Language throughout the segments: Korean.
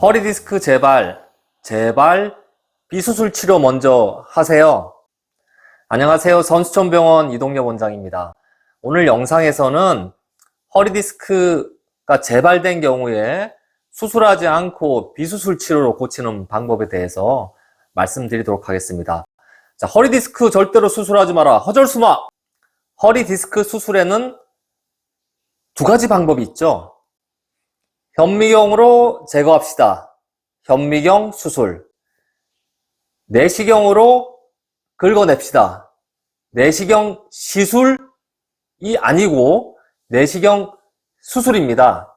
허리디스크 제발 비수술 치료 먼저 하세요. 안녕하세요. 선수촌병원 이동엽 원장입니다. 오늘 영상에서는 허리디스크가 재발된 경우에 수술하지 않고 비수술 치료로 고치는 방법에 대해서 말씀드리도록 하겠습니다. 자, 허리디스크 절대로 수술하지 마라. 허절수마! 허리디스크 수술에는 두 가지 방법이 있죠. 현미경으로 제거합시다. 현미경 수술. 내시경으로 긁어냅시다. 내시경 시술이 아니고 내시경 수술입니다.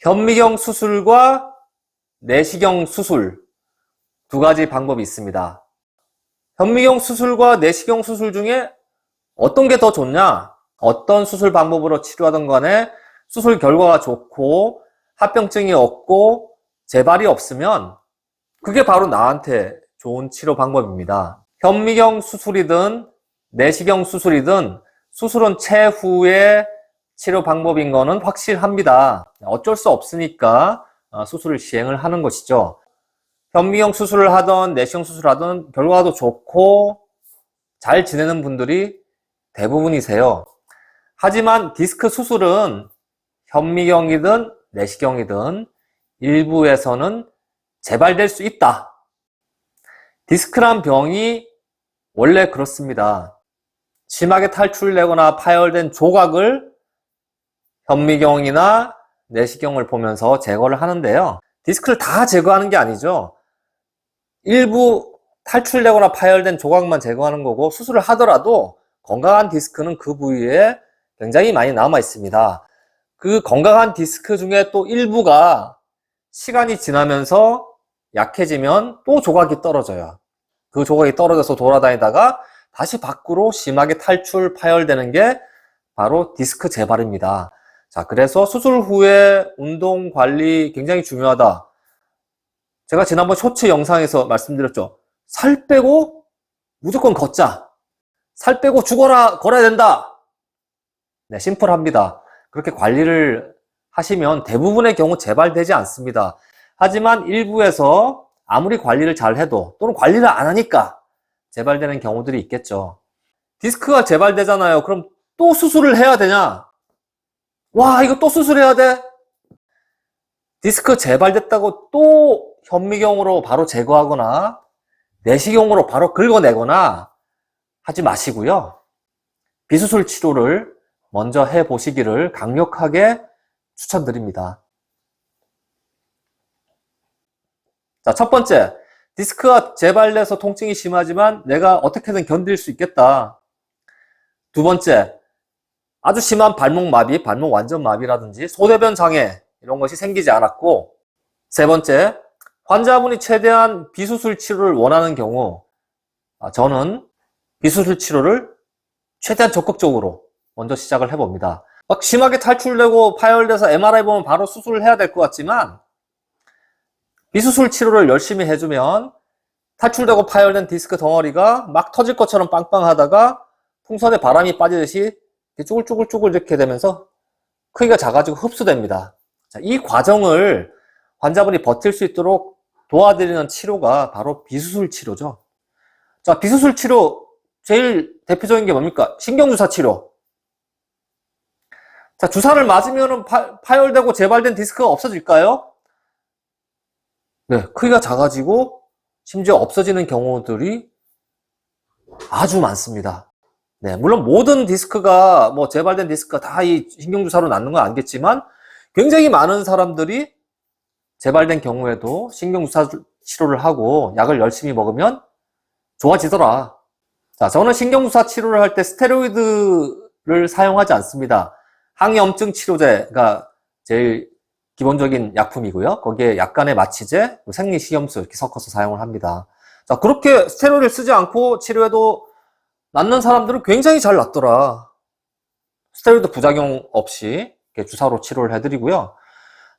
현미경 수술과 내시경 수술 두 가지 방법이 있습니다. 현미경 수술과 내시경 수술 중에 어떤 게 더 좋냐? 어떤 수술 방법으로 치료하든 간에 수술 결과가 좋고 합병증이 없고 재발이 없으면 그게 바로 나한테 좋은 치료 방법입니다. 현미경 수술이든 내시경 수술이든 수술은 최후의 치료 방법인 거는 확실합니다. 어쩔 수 없으니까 수술을 시행을 하는 것이죠. 현미경 수술을 하든 내시경 수술을 하든 결과도 좋고 잘 지내는 분들이 대부분이세요. 하지만 디스크 수술은 현미경이든 내시경이든 일부에서는 재발될 수 있다. 디스크란 병이 원래 그렇습니다. 심하게 탈출되거나 파열된 조각을 현미경이나 내시경을 보면서 제거를 하는데요. 디스크를 다 제거하는 게 아니죠. 일부 탈출되거나 파열된 조각만 제거하는 거고, 수술을 하더라도 건강한 디스크는 그 부위에 굉장히 많이 남아 있습니다. 그 건강한 디스크 중에 또 일부가 시간이 지나면서 약해지면 또 조각이 떨어져요. 그 조각이 떨어져서 돌아다니다가 다시 밖으로 심하게 탈출, 파열되는 게 바로 디스크 재발입니다. 자, 그래서 수술 후에 운동 관리 굉장히 중요하다. 제가 지난번 쇼츠 영상에서 말씀드렸죠. 살 빼고 무조건 걷자. 살 빼고 죽어라, 걸어야 된다. 네, 심플합니다. 그렇게 관리를 하시면 대부분의 경우 재발되지 않습니다. 하지만 일부에서 아무리 관리를 잘 해도 또는 관리를 안 하니까 재발되는 경우들이 있겠죠. 디스크가 재발되잖아요. 그럼 또 수술을 해야 되냐? 와, 이거 또 수술해야 돼? 디스크 재발됐다고 또 현미경으로 바로 제거하거나 내시경으로 바로 긁어내거나 하지 마시고요. 비수술 치료를 먼저 해보시기를 강력하게 추천드립니다. 자, 첫 번째, 디스크가 재발돼서 통증이 심하지만 내가 어떻게든 견딜 수 있겠다. 두 번째, 아주 심한 발목 마비, 발목 완전 마비라든지 소대변 장애 이런 것이 생기지 않았고, 세 번째, 환자분이 최대한 비수술 치료를 원하는 경우 저는 비수술 치료를 최대한 적극적으로 먼저 시작을 해봅니다. 막 심하게 탈출되고 파열돼서 MRI 보면 바로 수술을 해야 될 것 같지만 비수술 치료를 열심히 해주면 탈출되고 파열된 디스크 덩어리가 막 터질 것처럼 빵빵하다가 풍선에 바람이 빠지듯이 쭈글쭈글쭈글 이렇게 되면서 크기가 작아지고 흡수됩니다. 자, 이 과정을 환자분이 버틸 수 있도록 도와드리는 치료가 바로 비수술 치료죠. 자, 비수술 치료 제일 대표적인 게 뭡니까? 신경주사 치료. 자, 주사를 맞으면 파열되고 재발된 디스크가 없어질까요? 네, 크기가 작아지고 심지어 없어지는 경우들이 아주 많습니다. 네, 물론 모든 디스크가 재발된 디스크가 다 이 신경주사로 낫는 건 아니겠지만 굉장히 많은 사람들이 재발된 경우에도 신경주사 치료를 하고 약을 열심히 먹으면 좋아지더라. 자, 저는 신경주사 치료를 할 때 스테로이드를 사용하지 않습니다. 항염증 치료제가 제일 기본적인 약품이고요. 거기에 약간의 마취제, 생리식염수 이렇게 섞어서 사용을 합니다. 자, 그렇게 스테로이드를 쓰지 않고 치료해도 낫는 사람들은 굉장히 잘 낫더라. 스테로이드 부작용 없이 이렇게 주사로 치료를 해드리고요.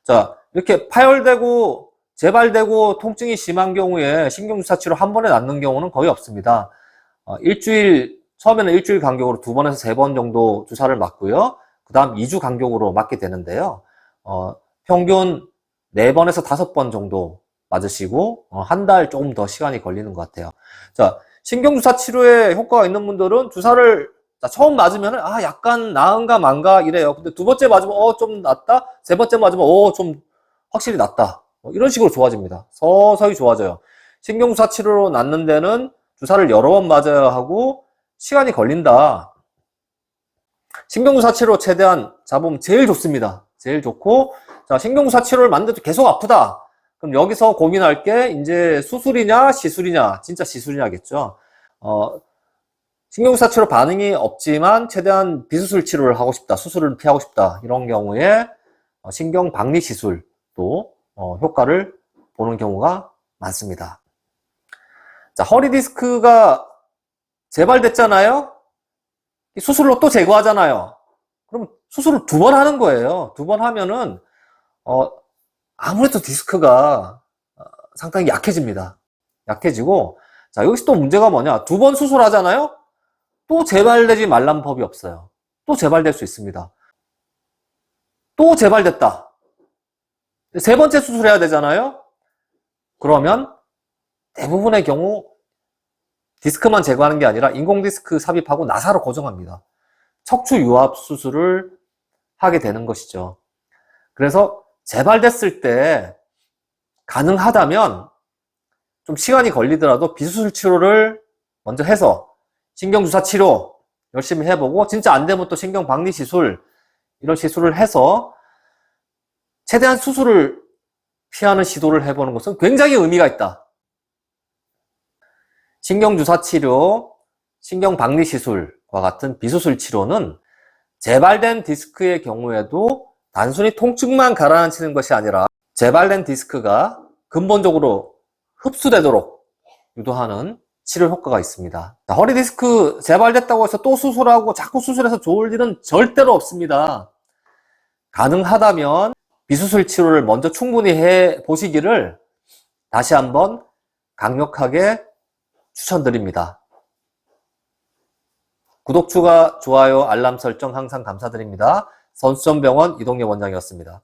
자, 이렇게 파열되고 재발되고 통증이 심한 경우에 신경주사 치료 한 번에 낫는 경우는 거의 없습니다. 처음에는 일주일 간격으로 2번에서 3번 정도 주사를 맞고요. 그 다음 2주 간격으로 맞게 되는데요. 평균 4번에서 5번 정도 맞으시고 한 달 조금 더 시간이 걸리는 것 같아요. 자, 신경주사 치료에 효과가 있는 분들은 주사를 처음 맞으면 약간 나은가 만가 이래요. 근데 두 번째 맞으면 좀 낫다. 세 번째 맞으면 좀 확실히 낫다. 이런 식으로 좋아집니다. 서서히 좋아져요. 신경주사 치료로 낫는 데는 주사를 여러 번 맞아야 하고 시간이 걸린다. 신경주사 치료 최대한 잡으면 제일 좋습니다. 제일 좋고, 자, 신경주사 치료를 맞는데도 계속 아프다. 그럼 여기서 고민할 게 이제 수술이냐 시술이냐. 진짜 시술이냐겠죠. 신경주사 치료 반응이 없지만 최대한 비수술 치료를 하고 싶다. 수술을 피하고 싶다. 이런 경우에 신경 박리 시술도 효과를 보는 경우가 많습니다. 자, 허리 디스크가 재발됐잖아요. 수술로 또 제거하잖아요. 그럼 수술을 2번 하는 거예요. 2번 하면은 아무래도 디스크가 상당히 약해집니다. 약해지고, 자, 여기서 또 문제가 뭐냐? 2번 수술하잖아요. 또 재발되지 말란 법이 없어요. 또 재발될 수 있습니다. 또 재발됐다. 3번째 수술해야 되잖아요. 그러면 대부분의 경우 디스크만 제거하는 게 아니라 인공 디스크 삽입하고 나사로 고정합니다. 척추 유압 수술을 하게 되는 것이죠. 그래서 재발됐을 때 가능하다면 좀 시간이 걸리더라도 비수술 치료를 먼저 해서 신경주사 치료 열심히 해보고, 진짜 안 되면 또 신경박리 시술, 이런 시술을 해서 최대한 수술을 피하는 시도를 해보는 것은 굉장히 의미가 있다. 신경주사 치료, 신경박리 시술과 같은 비수술 치료는 재발된 디스크의 경우에도 단순히 통증만 가라앉히는 것이 아니라 재발된 디스크가 근본적으로 흡수되도록 유도하는 치료 효과가 있습니다. 자, 허리 디스크 재발됐다고 해서 또 수술하고 자꾸 수술해서 좋을 일은 절대로 없습니다. 가능하다면 비수술 치료를 먼저 충분히 해 보시기를 다시 한번 강력하게 추천드립니다. 구독, 추가, 좋아요, 알람 설정 항상 감사드립니다. 선수전병원 이동엽 원장이었습니다.